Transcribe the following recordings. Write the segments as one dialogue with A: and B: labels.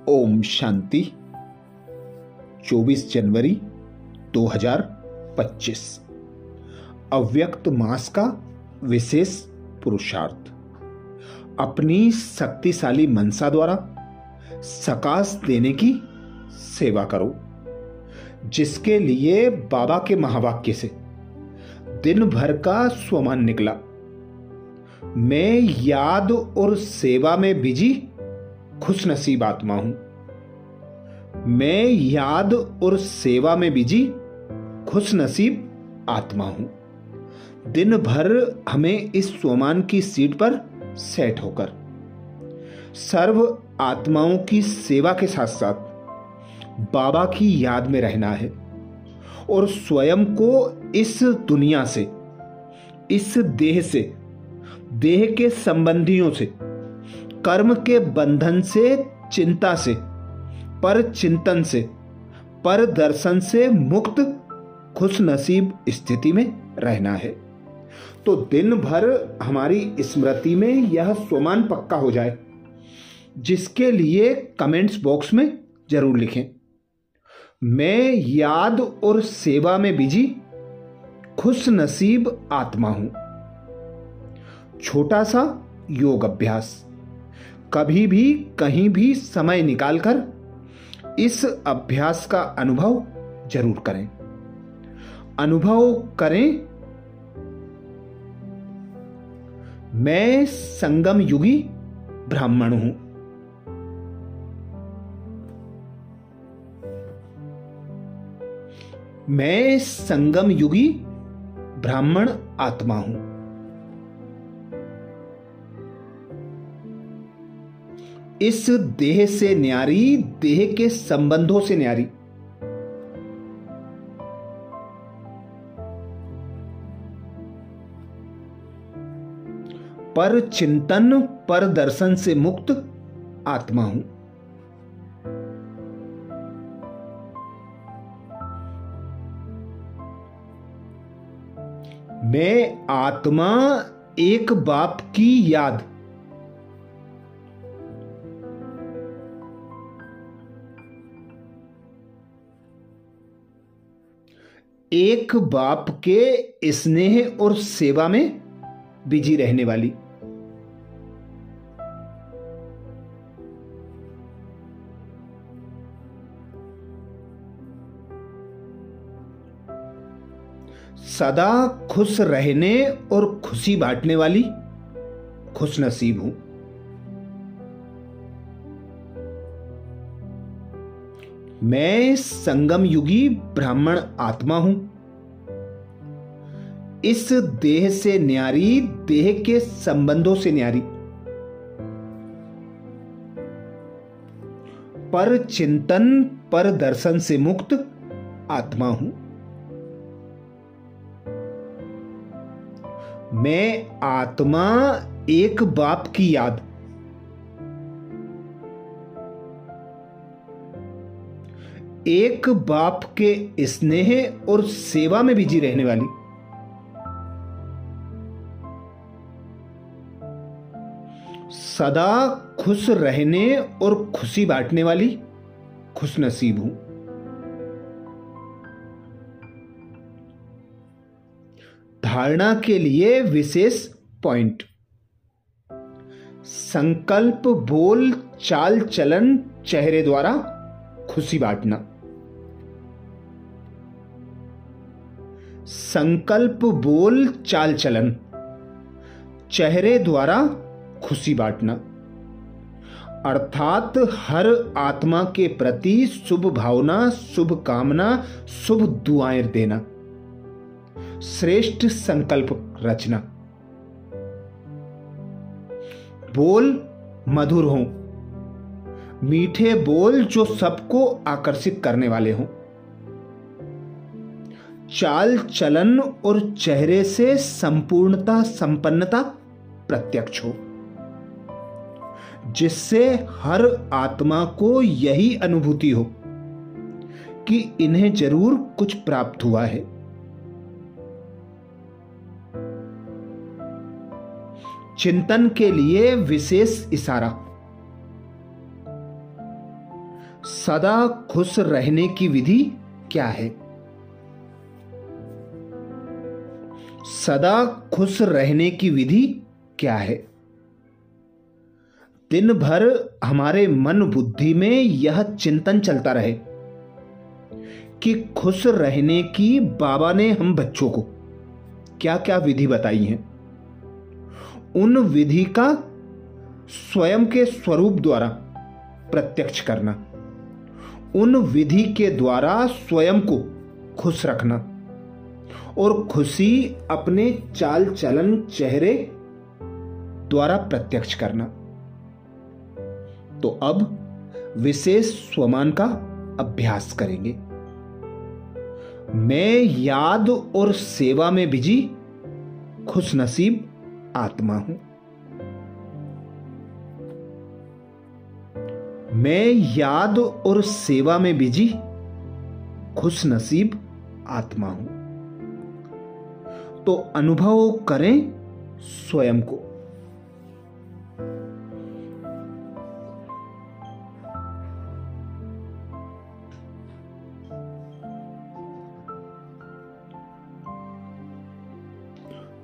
A: ओम शांति। 24 जनवरी 2025। अव्यक्त मास का विशेष पुरुषार्थ। अपनी शक्तिशाली मनसा द्वारा सकाश देने की सेवा करो, जिसके लिए बाबा के महावाक्य से दिन भर का स्वमान निकला। मैं याद और सेवा में बिजी खुशनसीब आत्मा हूं। मैं याद और सेवा में बिजी खुशनसीब आत्मा हूं। दिन भर हमें इस स्वमान की सीट पर सेट होकर सर्व आत्माओं की सेवा के साथ साथ बाबा की याद में रहना है और स्वयं को इस दुनिया से, इस देह से, देह के संबंधियों से, कर्म के बंधन से, चिंता से, पर चिंतन से, पर दर्शन से मुक्त खुशनसीब स्थिति में रहना है। तो दिन भर हमारी स्मृति में यह स्वमान पक्का हो जाए, जिसके लिए कमेंट्स बॉक्स में जरूर लिखें। मैं याद और सेवा में बिजी खुशनसीब आत्मा हूं। छोटा सा योग अभ्यास। कभी भी कहीं भी समय निकालकर इस अभ्यास का अनुभव जरूर करें। अनुभव करें, मैं संगम युगी ब्राह्मण हूं। मैं संगम युगी ब्राह्मण आत्मा हूं। इस देह से न्यारी, देह के संबंधों से न्यारी, पर चिंतन, पर दर्शन से मुक्त आत्मा हूं। मैं आत्मा एक बाप की याद, एक बाप के स्नेह और सेवा में बिजी रहने वाली, सदा खुश रहने और खुशी बांटने वाली खुशनसीब हूं। मैं संगम युगी ब्राह्मण आत्मा हूं। इस देह से न्यारी, देह के संबंधों से न्यारी, पर चिंतन, पर दर्शन से मुक्त आत्मा हूं। मैं आत्मा एक बाप की याद, एक बाप के स्नेह और सेवा में बिजी रहने वाली, सदा खुश रहने और खुशी बांटने वाली खुशनसीब हूं। धारणा के लिए विशेष पॉइंट। संकल्प, बोल, चाल चलन, चेहरे द्वारा खुशी बांटना। संकल्प, बोल, चाल चलन, चेहरे द्वारा खुशी बांटना, अर्थात हर आत्मा के प्रति शुभ भावना, शुभ कामना, शुभ दुआएं देना, श्रेष्ठ संकल्प रचना। बोल मधुर हों, मीठे बोल जो सबको आकर्षित करने वाले हों। चाल चलन और चेहरे से संपूर्णता, संपन्नता प्रत्यक्ष हो, जिससे हर आत्मा को यही अनुभूति हो कि इन्हें जरूर कुछ प्राप्त हुआ है। चिंतन के लिए विशेष इशारा। सदा खुश रहने की विधि क्या है? सदा खुश रहने की विधि क्या है? दिन भर हमारे मन बुद्धि में यह चिंतन चलता रहे कि खुश रहने की बाबा ने हम बच्चों को क्या क्या विधि बताई है। उन विधि का स्वयं के स्वरूप द्वारा प्रत्यक्ष करना, उन विधि के द्वारा स्वयं को खुश रखना और खुशी अपने चाल चलन चेहरे द्वारा प्रत्यक्ष करना। तो अब विशेष स्वमान का अभ्यास करेंगे। मैं याद और सेवा में बिजी खुश नसीब आत्मा हूं। मैं याद और सेवा में बिजी खुश नसीब आत्मा हूं। तो अनुभव करें स्वयं को।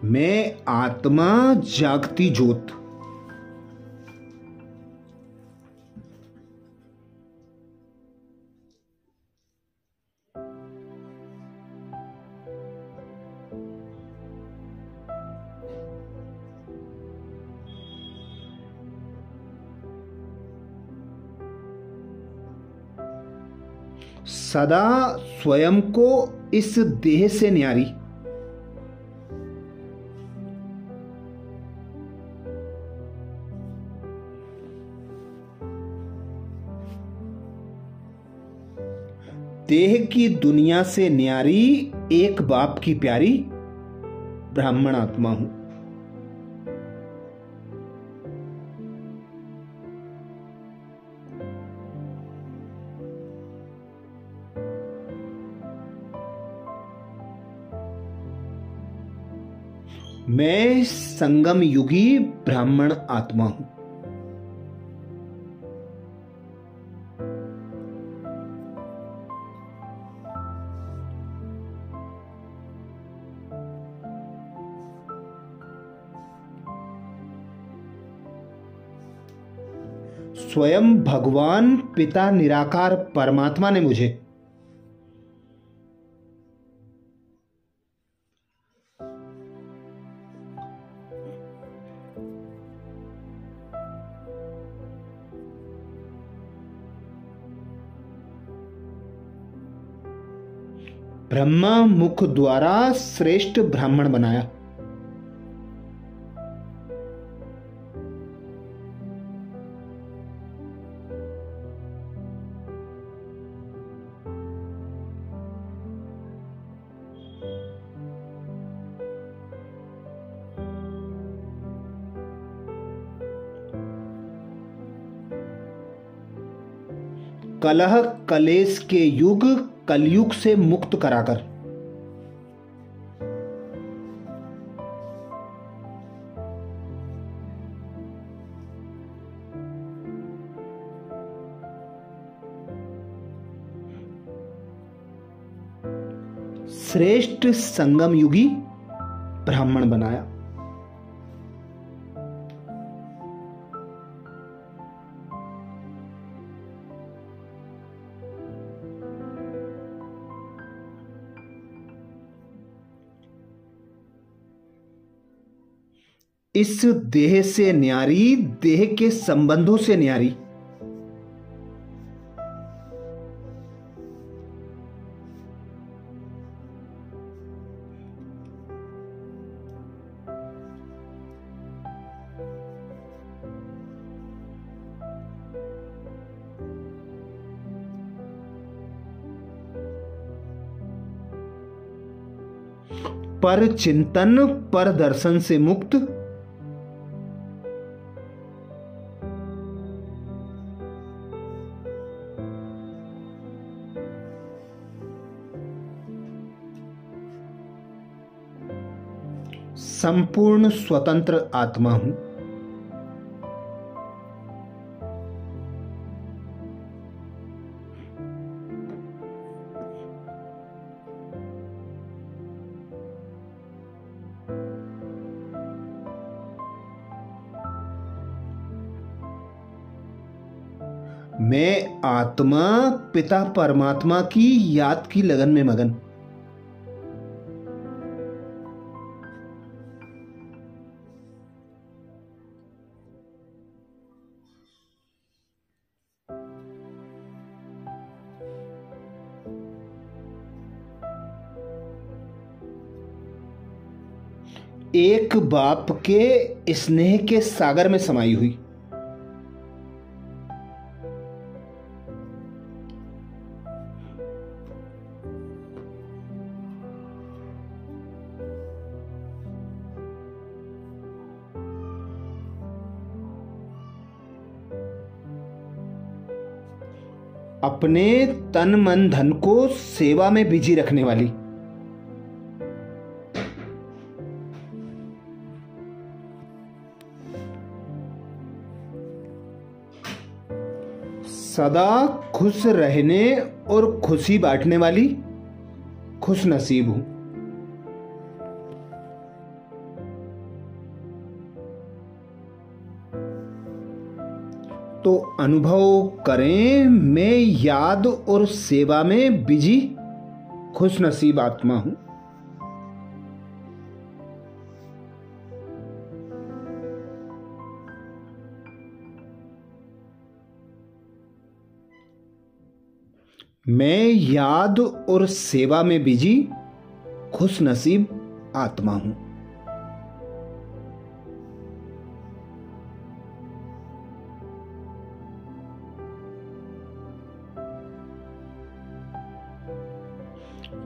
A: मैं आत्मा जागती ज्योत। सदा स्वयं को इस देह से न्यारी, देह की दुनिया से न्यारी एक बाप की प्यारी ब्राह्मण आत्मा हूं। मैं संगम युगी ब्राह्मण आत्मा हूं। स्वयं भगवान पिता निराकार परमात्मा ने मुझे ब्रह्मा मुख द्वारा श्रेष्ठ ब्राह्मण बनाया। कलह कलेश के युग कलयुग से मुक्त कराकर श्रेष्ठ संगम युगी ब्राह्मण बनाया। इस देह से न्यारी, देह के संबंधों से न्यारी, पर चिंतन पर दर्शन से मुक्त, संपूर्ण स्वतंत्र आत्मा हूं। मैं आत्मा पिता परमात्मा की याद की लगन में मगन। एक बाप के स्नेह के सागर में समाई हुई। अपने तन मन धन को सेवा में बिजी रखने वाली। सदा खुश रहने और खुशी बांटने वाली खुश नसीब हूं। तो अनुभव करें, मैं याद और सेवा में बिजी खुश नसीब आत्मा हूं। मैं याद और सेवा में बिजी खुश नसीब आत्मा हूं।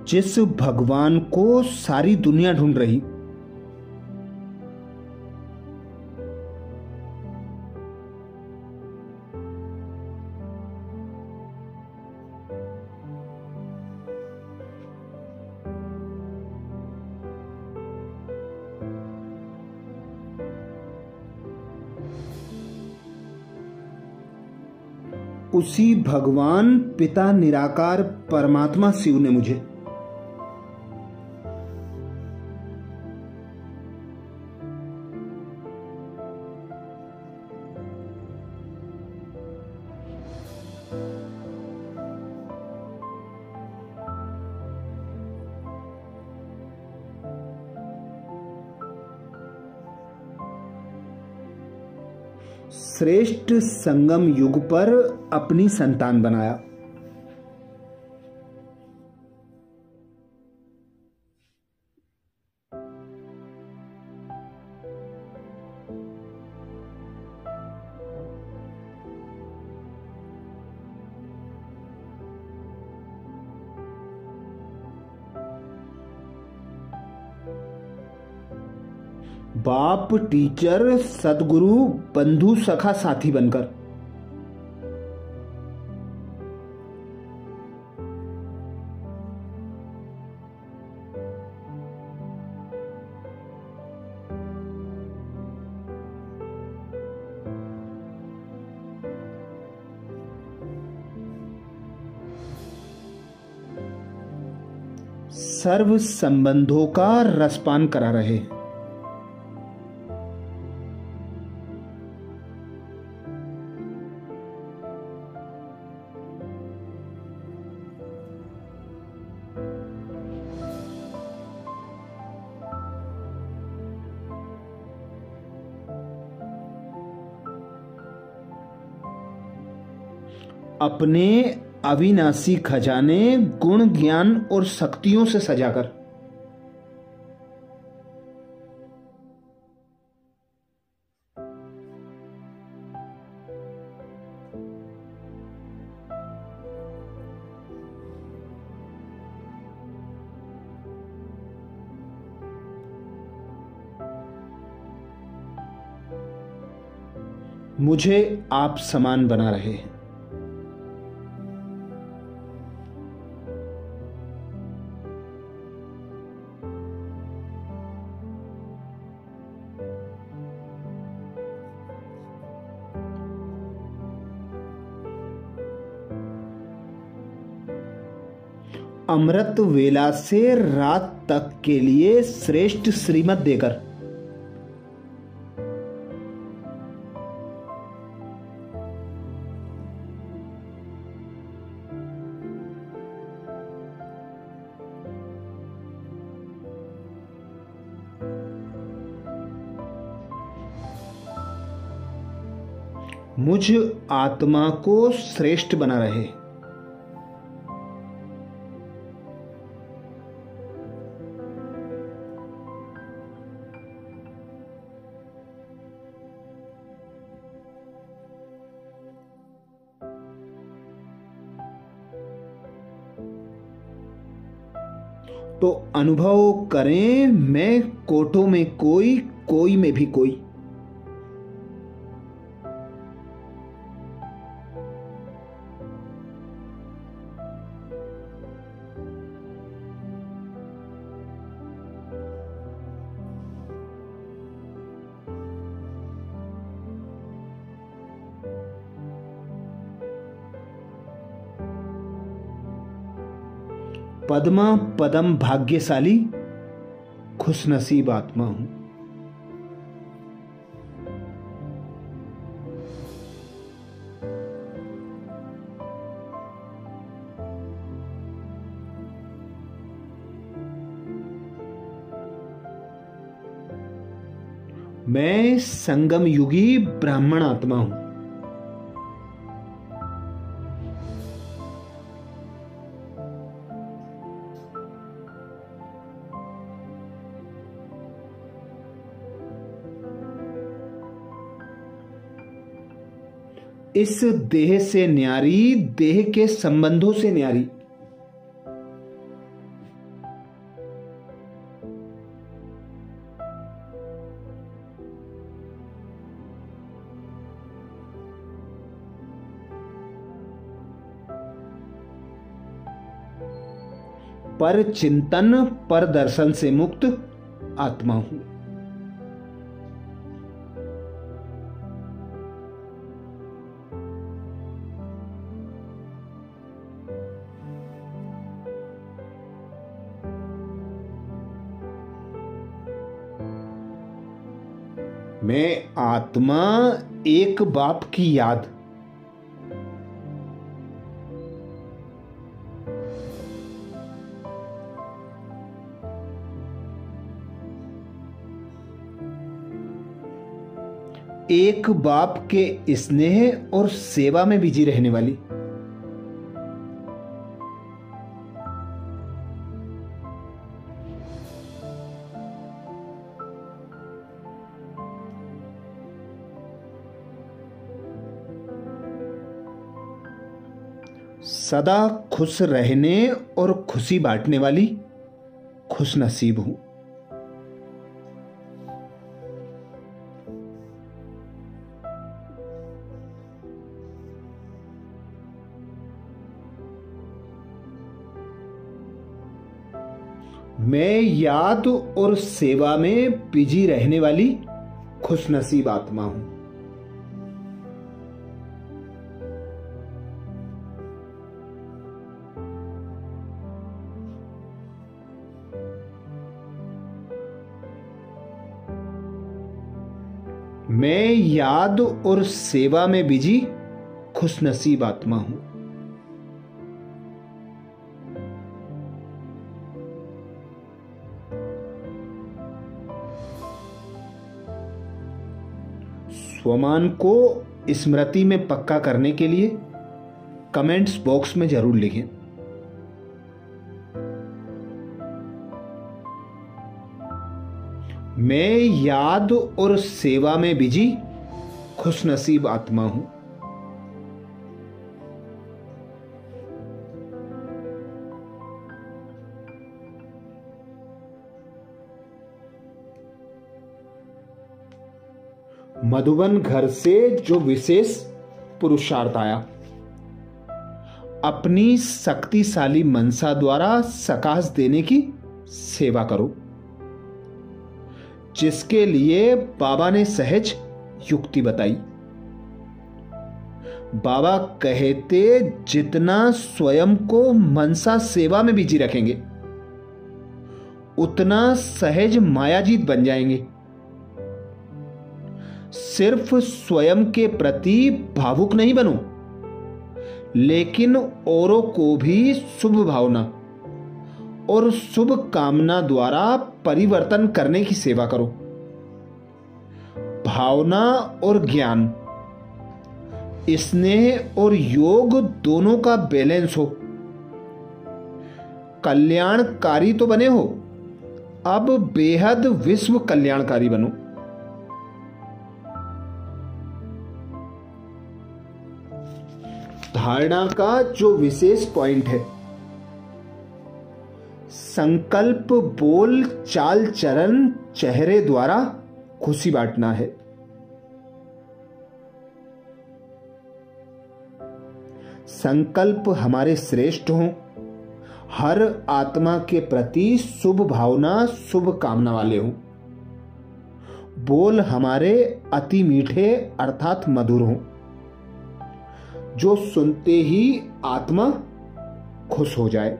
A: जिस भगवान को सारी दुनिया ढूंढ रही, उसी भगवान पिता निराकार परमात्मा शिव ने मुझे श्रेष्ठ संगम युग पर अपनी संतान बनाया। बाप, टीचर, सदगुरु, बंधु, सखा, साथी बनकर सर्व संबंधों का रसपान करा रहे। अपने अविनाशी खजाने गुण, ज्ञान और शक्तियों से सजाकर मुझे आप समान बना रहे हैं। अमृत वेला से रात तक के लिए श्रेष्ठ श्रीमत देकर मुझ आत्मा को श्रेष्ठ बना रहे। तो अनुभव करें, मैं कोटों में कोई, कोई में भी कोई। पद्मा पदम भाग्यशाली खुशनसीब आत्मा हूं। मैं संगम युगी ब्राह्मण आत्मा हूं। इस देह से न्यारी, देह के संबंधों से न्यारी। पर चिंतन, पर दर्शन से मुक्त आत्मा हूं। मैं आत्मा, एक बाप की याद। एक बाप के स्नेह और सेवा में बिजी रहने वाली। सदा खुश रहने और खुशी बांटने वाली खुशनसीब हूं। मैं याद और सेवा में बिजी रहने वाली खुशनसीब आत्मा हूं। मैं याद और सेवा में बिजी खुशनसीब आत्मा हूं। स्वमान को स्मृति में पक्का करने के लिए कमेंट्स बॉक्स में जरूर लिखें। मैं याद और सेवा में बिजी खुशनसीब आत्मा हूं। मधुबन घर से जो विशेष पुरुषार्थ आया, अपनी शक्तिशाली मनसा द्वारा सकाश देने की सेवा करो, जिसके लिए बाबा ने सहज युक्ति बताई। बाबा कहते जितना स्वयं को मनसा सेवा में बिजी रखेंगे, उतना सहज मायाजीत बन जाएंगे। सिर्फ स्वयं के प्रति भावुक नहीं बनो, लेकिन औरों को भी शुभ भावना और शुभ कामना द्वारा परिवर्तन करने की सेवा करो। भावना और ज्ञान स्नेह और योग दोनों का बैलेंस हो। कल्याणकारी तो बने हो, अब बेहद विश्व कल्याणकारी बनो। धारणा का जो विशेष पॉइंट है, संकल्प बोल चाल चरण चेहरे द्वारा खुशी बांटना है। संकल्प हमारे श्रेष्ठ हों, हर आत्मा के प्रति शुभ भावना शुभ कामना वाले हों। बोल हमारे अति मीठे अर्थात मधुर हों, जो सुनते ही आत्मा खुश हो जाए।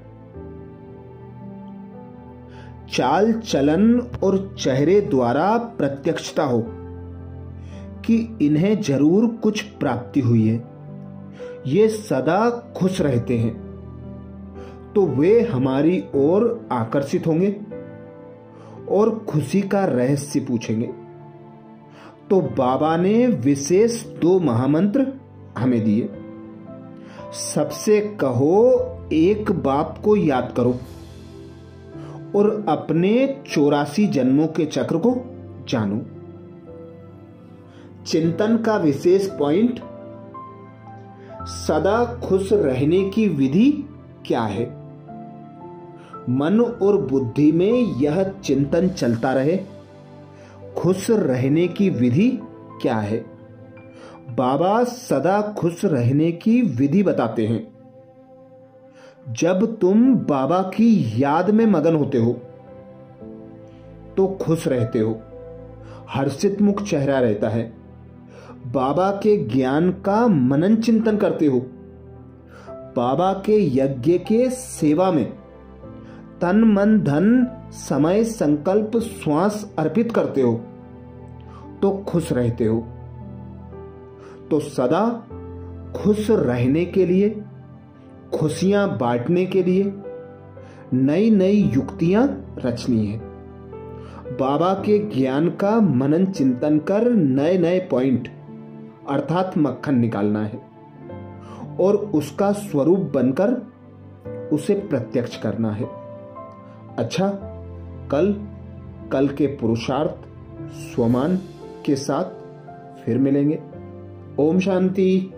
A: चाल चलन और चेहरे द्वारा प्रत्यक्षता हो कि इन्हें जरूर कुछ प्राप्ति हुई है, ये सदा खुश रहते हैं, तो वे हमारी ओर आकर्षित होंगे और खुशी का रहस्य पूछेंगे। तो बाबा ने विशेष 2 महामंत्र हमें दिए। सबसे कहो, एक बाप को याद करो और अपने 84 जन्मों के चक्र को जानो। चिंतन का विशेष पॉइंट, सदा खुश रहने की विधि क्या है। मन और बुद्धि में यह चिंतन चलता रहे, खुश रहने की विधि क्या है। बाबा सदा खुश रहने की विधि बताते हैं। जब तुम बाबा की याद में मगन होते हो तो खुश रहते हो, हर्षित मुख चेहरा रहता है। बाबा के ज्ञान का मनन चिंतन करते हो, बाबा के यज्ञ के सेवा में तन मन धन समय संकल्प श्वास अर्पित करते हो तो खुश रहते हो। तो सदा खुश रहने के लिए, खुशियां बांटने के लिए नई नई युक्तियां रचनी है। बाबा के ज्ञान का मनन चिंतन कर नए नए पॉइंट अर्थात मक्खन निकालना है और उसका स्वरूप बनकर उसे प्रत्यक्ष करना है। अच्छा, कल के पुरुषार्थ स्वमान के साथ फिर मिलेंगे। ओम शांति।